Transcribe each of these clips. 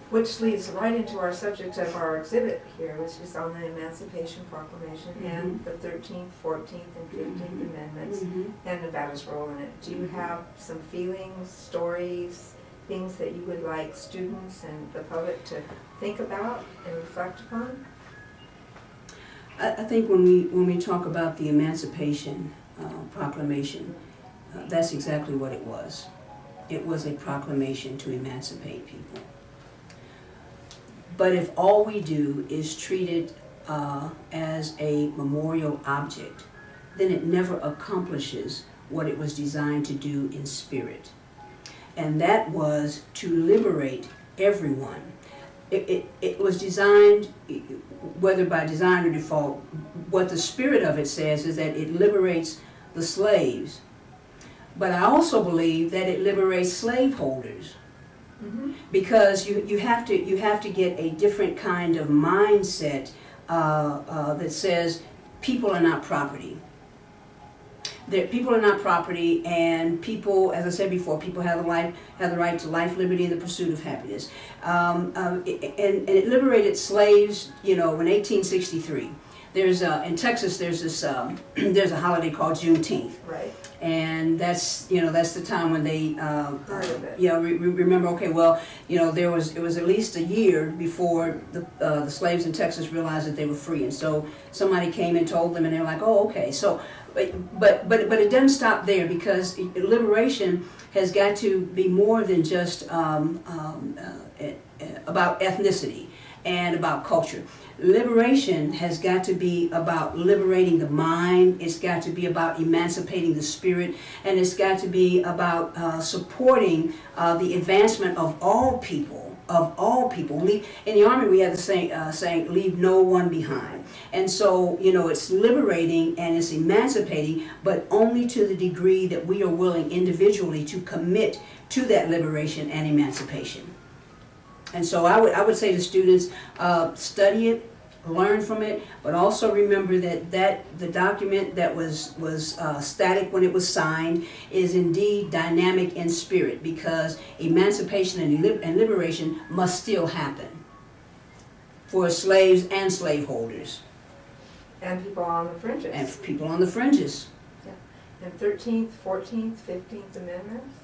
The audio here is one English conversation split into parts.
Which leads right into our subject of our exhibit here, which is on the Emancipation Proclamation and the 13th, 14th, and 15th Amendments and Nevada's role in it. Do you have some feelings, stories, things that you would like students and the public to think about and reflect upon? I think when we talk about the Emancipation Proclamation, that's exactly what it was. It was a proclamation to emancipate people. But if all we do is treat it as a memorial object, then it never accomplishes what it was designed to do in spirit. And that was to liberate everyone. It was designed, whether by design or default, what the spirit of it says is that it liberates the slaves. But I also believe that it liberates slaveholders. Because you have to get a different kind of mindset that says people are not property. That people are not property, and people, as I said before, people have the right to life, liberty, and the pursuit of happiness. And it liberated slaves, in 1863. There's in Texas. There's this there's a holiday called Juneteenth. Right. And that's the time when they Heard of it. remember. Okay, well, it was at least a year before the slaves in Texas realized that they were free, and so somebody came and told them, and they were like, oh, okay. So, but it doesn't stop there, because liberation has got to be more than just about ethnicity and about culture. Liberation has got to be about liberating the mind, it's got to be about emancipating the spirit, and it's got to be about supporting the advancement of all people, In the Army we have the saying, leave no one behind. And so, it's liberating and it's emancipating, but only to the degree that we are willing individually to commit to that liberation and emancipation. And so I would say to students, study it, learn from it, but also remember that the document that was static when it was signed is indeed dynamic in spirit, because emancipation and liberation must still happen for slaves and slaveholders. And people on the fringes. And people on the fringes. Yeah. And 13th, 14th, 15th Amendments?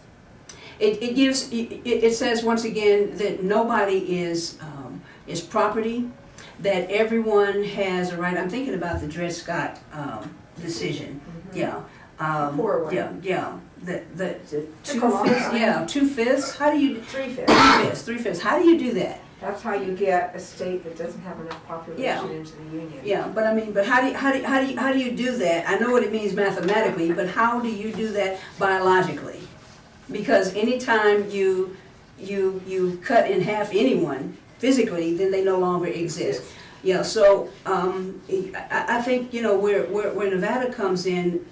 It says once again that nobody is property, that everyone has a right. I'm thinking about the Dred Scott decision. Yeah. Poor one. Yeah. The 2/5. Yeah, 2/5. How do you? 3/5. 3/5. How do you do that? That's how you get a state that doesn't have enough population into the union. Yeah, but how do you do that? I know what it means mathematically, but how do you do that biologically? Because anytime you cut in half anyone physically, then they no longer exist. Yeah, so I think where Nevada comes in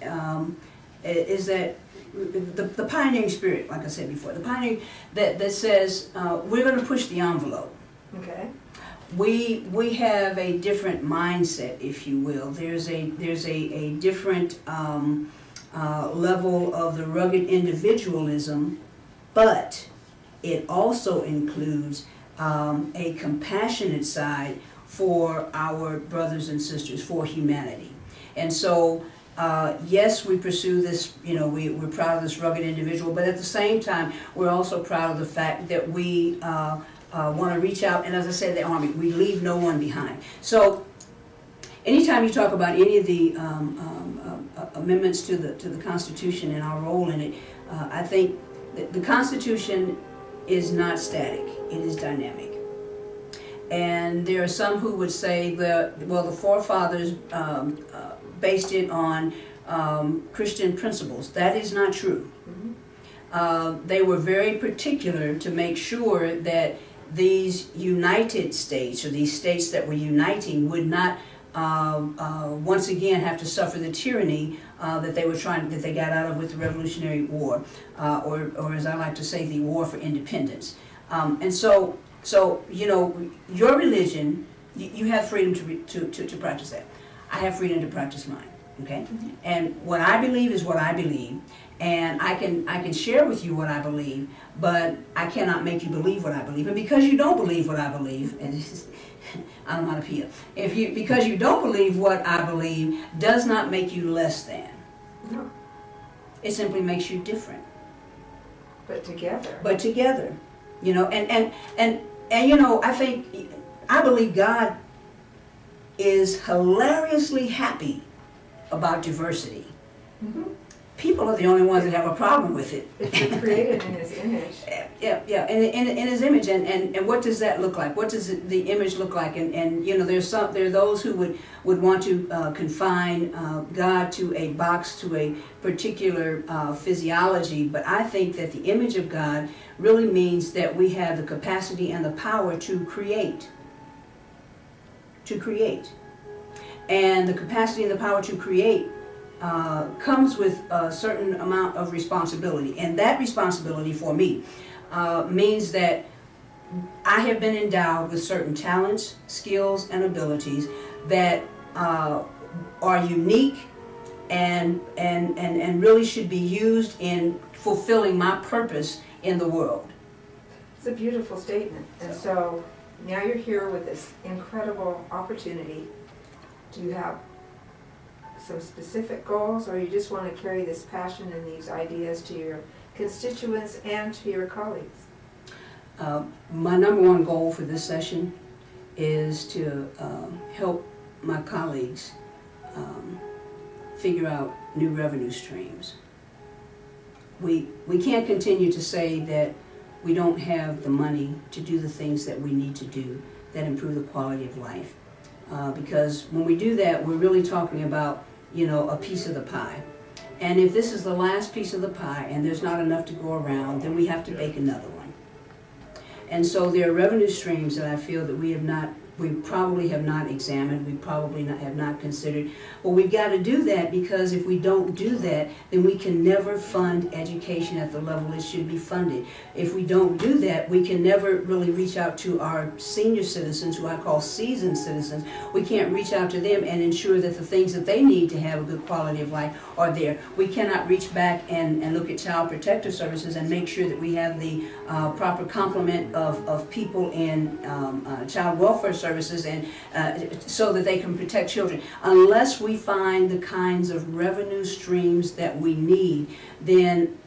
is that the pioneering spirit, like I said before, the pioneering that says we're going to push the envelope. Okay. We have a different mindset, if you will. There's a different level of the rugged individualism, but it also includes a compassionate side for our brothers and sisters, for humanity. And so, yes, we pursue this, we're proud of this rugged individual, but at the same time, we're also proud of the fact that we want to reach out, and as I said, the Army, we leave no one behind. So, anytime you talk about any of the amendments to the Constitution and our role in it, I think that the Constitution is not static, it is dynamic. And there are some who would say that, well, the forefathers based it on Christian principles. That is not true. They were very particular to make sure that these united states, or these states that were uniting, would not once again have to suffer the tyranny that they got out of with the Revolutionary War, or as I like to say, the war for independence. And so your religion, you have freedom to practice that. I have freedom to practice mine. Okay, and what I believe is what I believe, And I can share with you what I believe, but I cannot make you believe what I believe. And because you don't believe what I believe, and I don't know how to appeal. Because you don't believe what I believe does not make you less than. No, It simply makes you different. but together. But together, you know, and you know, I believe God is hilariously happy about diversity. Mhm. People are the only ones that have a problem with it. If you're created in His image. Yeah, in His image, and what does that look like? What does the image look like? And you know, there are those who would want to confine God to a box, to a particular physiology, but I think that the image of God really means that we have the capacity and the power to create. To create. And the capacity and the power to create comes with a certain amount of responsibility. And that responsibility for me means that I have been endowed with certain talents, skills, and abilities that are unique and really should be used in fulfilling my purpose in the world. It's a beautiful statement. And so now you're here with this incredible opportunity. Do you have some specific goals, or you just want to carry this passion and these ideas to your constituents and to your colleagues? My number one goal for this session is to help my colleagues figure out new revenue streams. We can't continue to say that we don't have the money to do the things that we need to do that improve the quality of life. Because when we do that, we're really talking about, you know, a piece of the pie. And if this is the last piece of the pie and there's not enough to go around, then we have to bake another one. And so there are revenue streams that I feel that we probably have not examined, we probably have not considered. Well, we've got to do that, because if we don't do that, then we can never fund education at the level it should be funded. If we don't do that, we can never really reach out to our senior citizens, who I call seasoned citizens. We can't reach out to them and ensure that the things that they need to have a good quality of life are there. We cannot reach back and look at child protective services and make sure that we have the proper complement of people in child welfare services, and so that they can protect children. Unless we find the kinds of revenue streams that we need, then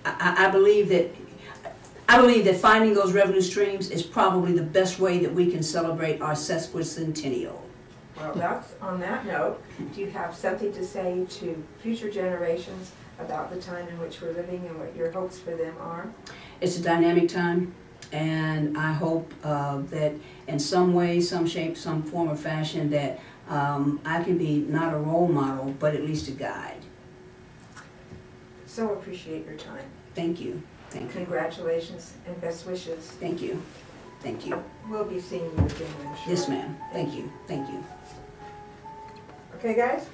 I believe that finding those revenue streams is probably the best way that we can celebrate our sesquicentennial. Well, that's on that note. Do you have something to say to future generations about the time in which we're living and what your hopes for them are? It's a dynamic time, and I hope that in some way, some shape, some form or fashion, that I can be not a role model, but at least a guide. So appreciate your time. Thank you. Thank you. Congratulations and best wishes. Thank you. Thank you. We'll be seeing you again, I'm sure. Yes, ma'am. Thank you. Thank you. Okay, guys?